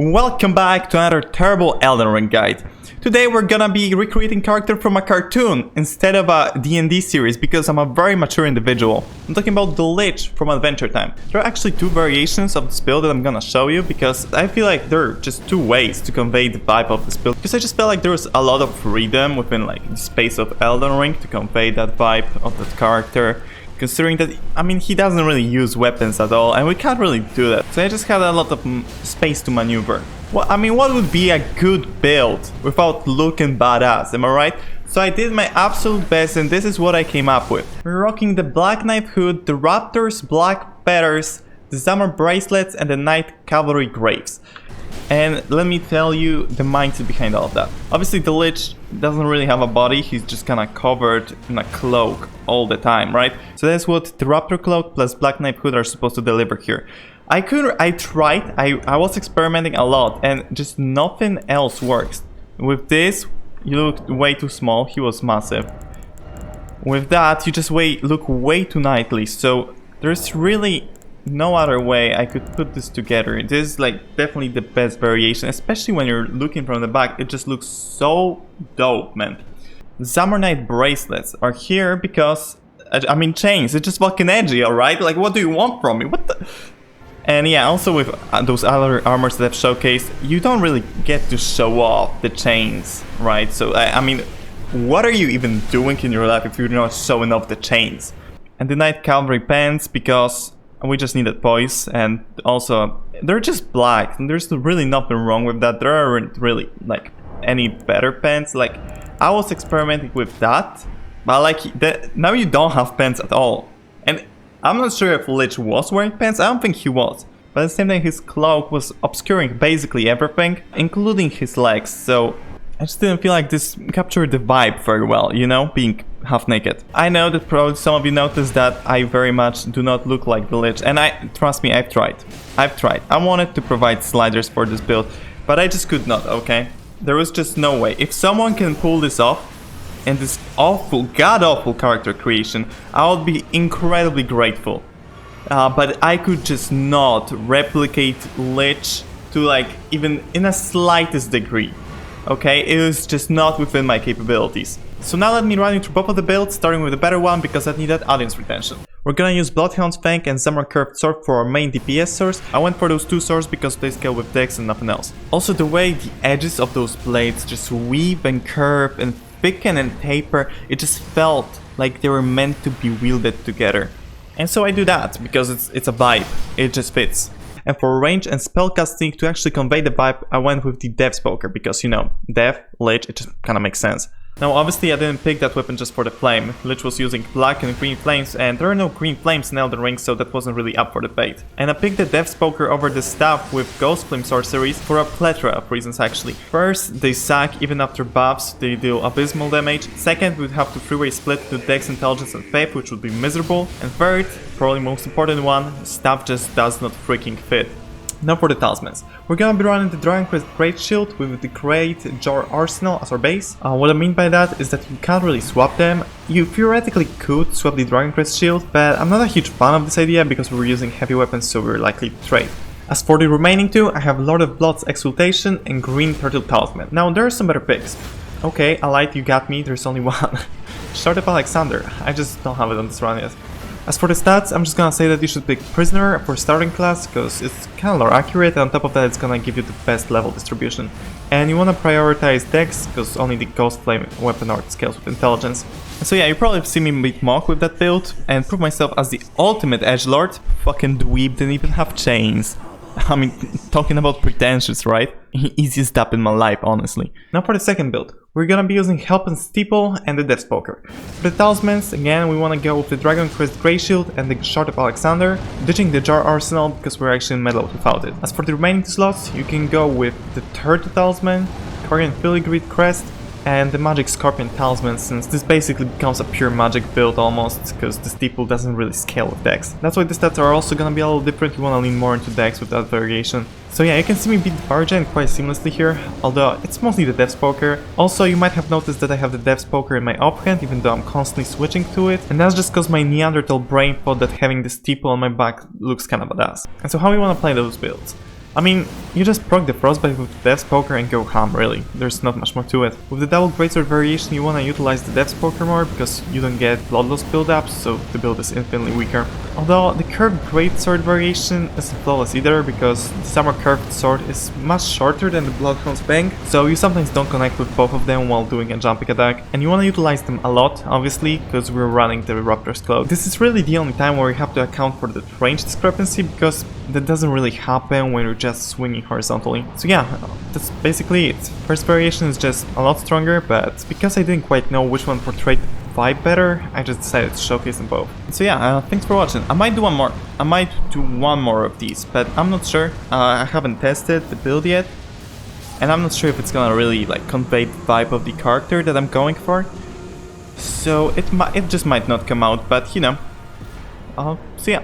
Welcome back to another terrible Elden Ring guide. Today we're gonna be recreating character from a cartoon instead of a D&D series because I'm a very mature individual. I'm talking about the Lich from Adventure Time. There are actually two variations of this build that I'm gonna show you because I feel like there are just two ways to convey the vibe of this build. Because I just felt like there was a lot of freedom within like the space of Elden Ring to convey that vibe of that character. Considering that, I mean, he doesn't really use weapons at all, and we can't really do that. So I just had a lot of space to maneuver. Well, I mean, what would be a good build without looking badass, am I right? So I did my absolute best, and this is what I came up with. We're rocking the Black Knight hood, the Raptor's black feathers, the Summer bracelets, and the Knight Cavalry Graves. And let me tell you the mindset behind all of that. Obviously the Lich doesn't really have a body, he's just kinda covered in a cloak all the time, right? So that's what the Raptor cloak plus Black Knight hood are supposed to deliver here. I tried, I was experimenting a lot and just nothing else works. With this, you look way too small, he was massive. With that, you just look way too knightly, so there's really no other way I could put this together. This is like definitely the best variation, especially when you're looking from the back. It just looks so dope, man. The Summer Knight bracelets are here because, I mean, chains. It's just fucking edgy, alright? Like, what do you want from me? What the... And yeah, also with those other armors that I've showcased, you don't really get to show off the chains, right? So, I mean, what are you even doing in your life if you're not showing off the chains? And the Knight Cavalry pants because we just needed poise, and also they're just black and there's really nothing wrong with that. There aren't really like any better pants. Like, I was experimenting with that, but like now you don't have pants at all. And I'm not sure if Lich was wearing pants. I don't think he was, but at the same time his cloak was obscuring basically everything, including his legs. So I just didn't feel like this captured the vibe very well, you know, being half naked. I know that probably some of you noticed that I very much do not look like the Lich, and trust me, I've tried. I wanted to provide sliders for this build, but I just could not, okay? There was just no way. If someone can pull this off, and this awful, god-awful character creation, I would be incredibly grateful. But I could just not replicate Lich to like, even in a slightest degree. Okay, it was just not within my capabilities. So now let me run you through both of the builds, starting with the better one because that needed audience retention. We're gonna use Bloodhound's Fang and Summer Curved Sword for our main DPS source. I went for those two swords because they scale with dex and nothing else. Also, the way the edges of those blades just weave and curve and thicken and taper, it just felt like they were meant to be wielded together. And so I do that because it's a vibe, it just fits. And for range and spellcasting, to actually convey the vibe, I went with the Death Poker because, you know, Death, Lich, it just kind of makes sense. Now, obviously, I didn't pick that weapon just for the flame. Lich was using black and green flames, and there are no green flames in Elden Ring, so that wasn't really up for debate. And I picked the Death Poker over the staff with Ghost Flame sorceries for a plethora of reasons, actually. First, they suck even after buffs, they deal abysmal damage. Second, we'd have to freeway split to Dex, Intelligence, and Faith, which would be miserable. And third, probably most important one, staff just does not freaking fit. Now for the talismans. We're gonna be running the Dragon Quest Great Shield with the Great Jar Arsenal as our base. What I mean by that is that you can't really swap them. You theoretically could swap the Dragon Quest Shield, but I'm not a huge fan of this idea because we're using heavy weapons, so we're likely to trade. As for the remaining two, I have Lord of Blood's Exultation and Green Turtle Talisman. Now there are some better picks. Okay, Allied, you got me, there's only one. Shard of Alexander, I just don't have it on this run yet. As for the stats, I'm just gonna say that you should pick Prisoner for starting class because it's kinda lore accurate, and on top of that it's gonna give you the best level distribution. And you wanna prioritize Dex because only the Ghost Flame weapon art scales with Intelligence. And so yeah, you probably see me beat Mock with that build and prove myself as the ultimate edgelord. Fucking dweeb didn't even have chains. I mean, talking about pretentious, right? Easiest step in my life, honestly. Now for the second build. We're gonna be using Help and Steeple and the Death Poker. For the talismans, again, we wanna go with the Dragon Quest Grey Shield and the Shard of Alexander, ditching the Jar Arsenal because we're actually in metal without it. As for the remaining two slots, you can go with the Third Talisman, Korean Filigree Crest, and the Magic Scorpion Talisman, since this basically becomes a pure magic build almost, because the steeple doesn't really scale with dex. That's why the stats are also gonna be a little different, you wanna lean more into dex with that variation. So yeah, you can see me beat Bargen quite seamlessly here, although it's mostly the Death's Poker. Also, you might have noticed that I have the Death's Poker in my offhand, even though I'm constantly switching to it, and that's just because my Neanderthal brain thought that having the steeple on my back looks kinda badass. And so how we wanna play those builds? I mean, you just proc the frostbite with the Death's Poker and go ham, really. There's not much more to it. With the double greatsword variation, you wanna utilize the Death's Poker more because you don't get bloodlust build-ups, so the build is infinitely weaker. Although the curved greatsword variation isn't flawless either because the summer curved sword is much shorter than the Bloodhound's bang, so you sometimes don't connect with both of them while doing a jumping attack. And you wanna utilize them a lot, obviously, because we're running the Raptor's Cloak. This is really the only time where you have to account for the range discrepancy because that doesn't really happen when you're just swinging horizontally. So yeah, that's basically it. First variation is just a lot stronger, but because I didn't quite know which one portrayed the vibe better, I just decided to showcase them both. So yeah, thanks for watching. I might do one more. I might do one more of these, but I'm not sure. I haven't tested the build yet, and I'm not sure if it's gonna really like convey the vibe of the character that I'm going for. So it just might not come out, but you know. So yeah.